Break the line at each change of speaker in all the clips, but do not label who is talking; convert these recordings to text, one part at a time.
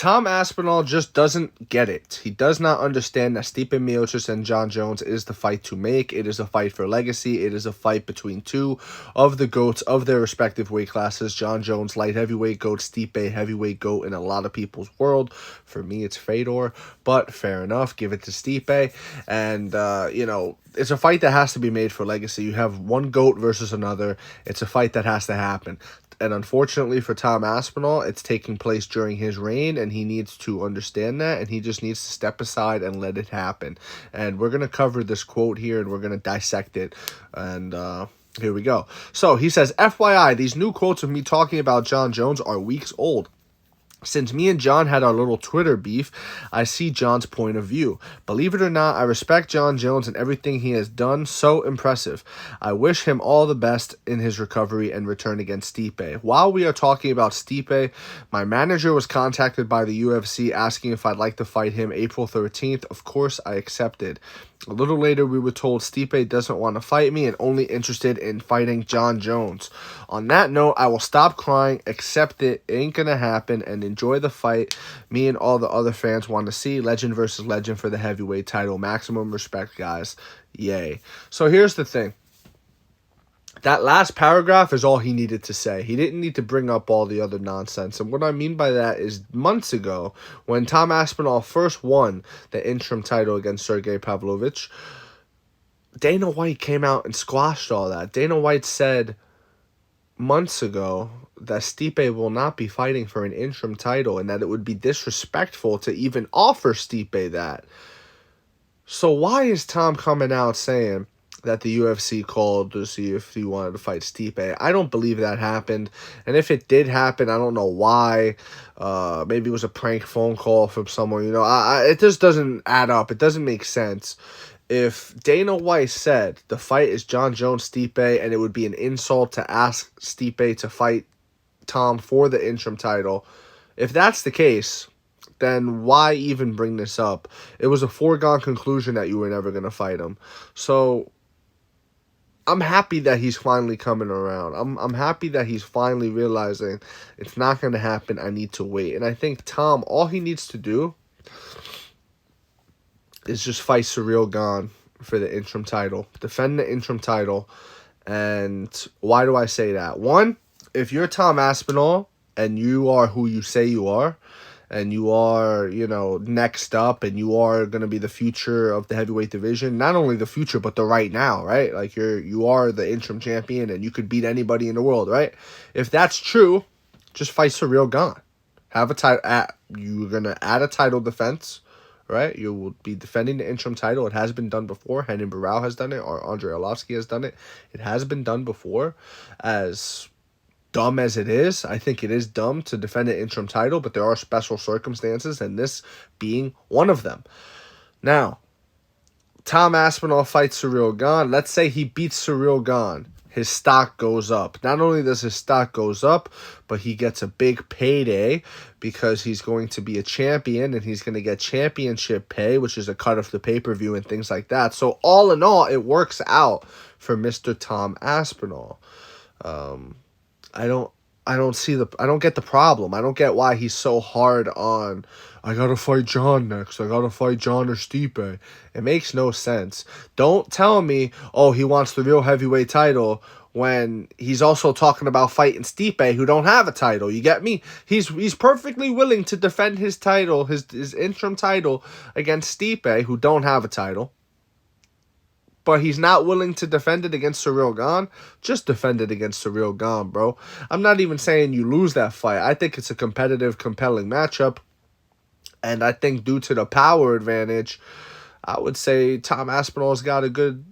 Tom Aspinall just doesn't get it. He does not understand that Stipe Miocic and Jon Jones is the fight to make. It is a fight for legacy. It is a fight between two of the GOATs of their respective weight classes. Jon Jones, light heavyweight GOAT. Stipe, heavyweight GOAT in a lot of people's world. For me, it's Fedor, but fair enough. Give it to Stipe. And, it's a fight that has to be made for legacy. You have one GOAT versus another. It's a fight that has to happen. And unfortunately for Tom Aspinall, it's taking place during his reign, and he needs to understand that, and he just needs to step aside and let it happen. And we're going to cover this quote here, and we're going to dissect it. And here we go. So he says, FYI, these new quotes of me talking about Jon Jones are weeks old. Since me and Jon had our little Twitter beef, I see Jon's point of view. Believe it or not, I respect Jon Jones and everything he has done. So impressive. I wish him all the best in his recovery and return against Stipe. While we are talking about Stipe, my manager was contacted by the UFC asking if I'd like to fight him April 13th. Of course, I accepted. A little later, we were told Stipe doesn't want to fight me and only interested in fighting Jon Jones. On that note, I will stop crying, accept it ain't going to happen, and enjoy the fight me and all the other fans want to see. Legend versus legend for the heavyweight title. Maximum respect, guys. Yay. So here's the thing. That last paragraph is all he needed to say. He didn't need to bring up all the other nonsense. And what I mean by that is months ago, when Tom Aspinall first won the interim title against Sergey Pavlovich, Dana White came out and squashed all that. Dana White said months ago that Stipe will not be fighting for an interim title and that it would be disrespectful to even offer Stipe that. So why is Tom coming out saying that the UFC called to see if he wanted to fight Stipe? I don't believe that happened. And if it did happen, I don't know why. Maybe it was a prank phone call from someone. It just doesn't add up. It doesn't make sense. If Dana White said the fight is Jon Jones-Stipe and it would be an insult to ask Stipe to fight Tom for the interim title, if that's the case, then why even bring this up? It was a foregone conclusion that you were never going to fight him. So I'm happy that he's finally coming around. I'm happy that he's finally realizing it's not going to happen. I need to wait. And I think Tom, all he needs to do is just fight Ciryl Gane for the interim title. Defend the interim title. And why do I say that? One, if you're Tom Aspinall and you are who you say you are, and you are, next up, and you are going to be the future of the heavyweight division. Not only the future, but the right now, right? Like, you are the interim champion, and you could beat anybody in the world, right? If that's true, just fight Ciryl Gane. Have a title. You're going to add a title defense, right? You will be defending the interim title. It has been done before. Renan Barão has done it, or Andrei Arlovski has done it. It has been done before. As dumb as it is, I think it is dumb to defend an interim title, but there are special circumstances, and this being one of them. Now, Tom Aspinall fights Ciryl Gane. Let's say he beats Ciryl Gane. His stock goes up. Not only does his stock goes up, but he gets a big payday because he's going to be a champion and he's going to get championship pay, which is a cut of the pay-per-view and things like that. So all in all, it works out for Mr. Tom Aspinall. I don't get the problem. I don't get why he's so hard on, I gotta fight Jon next. I gotta fight Jon or Stipe. It makes no sense. Don't tell me, he wants the real heavyweight title when he's also talking about fighting Stipe, who don't have a title. You get me? He's perfectly willing to defend his title, his interim title against Stipe, who don't have a title. But he's not willing to defend it against Ciryl Gane. Just defend it against Ciryl Gane, bro. I'm not even saying you lose that fight. I think it's a competitive, compelling matchup. And I think due to the power advantage, I would say Tom Aspinall's got a good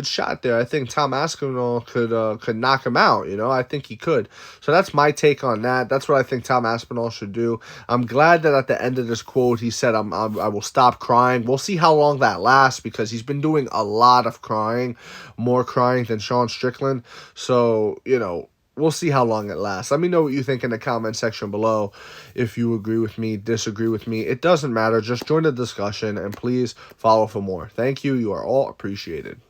shot there. I think Tom Aspinall could knock him out, I think he could. So that's my take on that. That's what I think Tom Aspinall should do. I'm glad that at the end of this quote, he said, I will stop crying. We'll see how long that lasts because he's been doing a lot of crying, more crying than Sean Strickland. So, we'll see how long it lasts. Let me know what you think in the comment section below. If you agree with me, disagree with me, it doesn't matter. Just join the discussion and please follow for more. Thank you. You are all appreciated.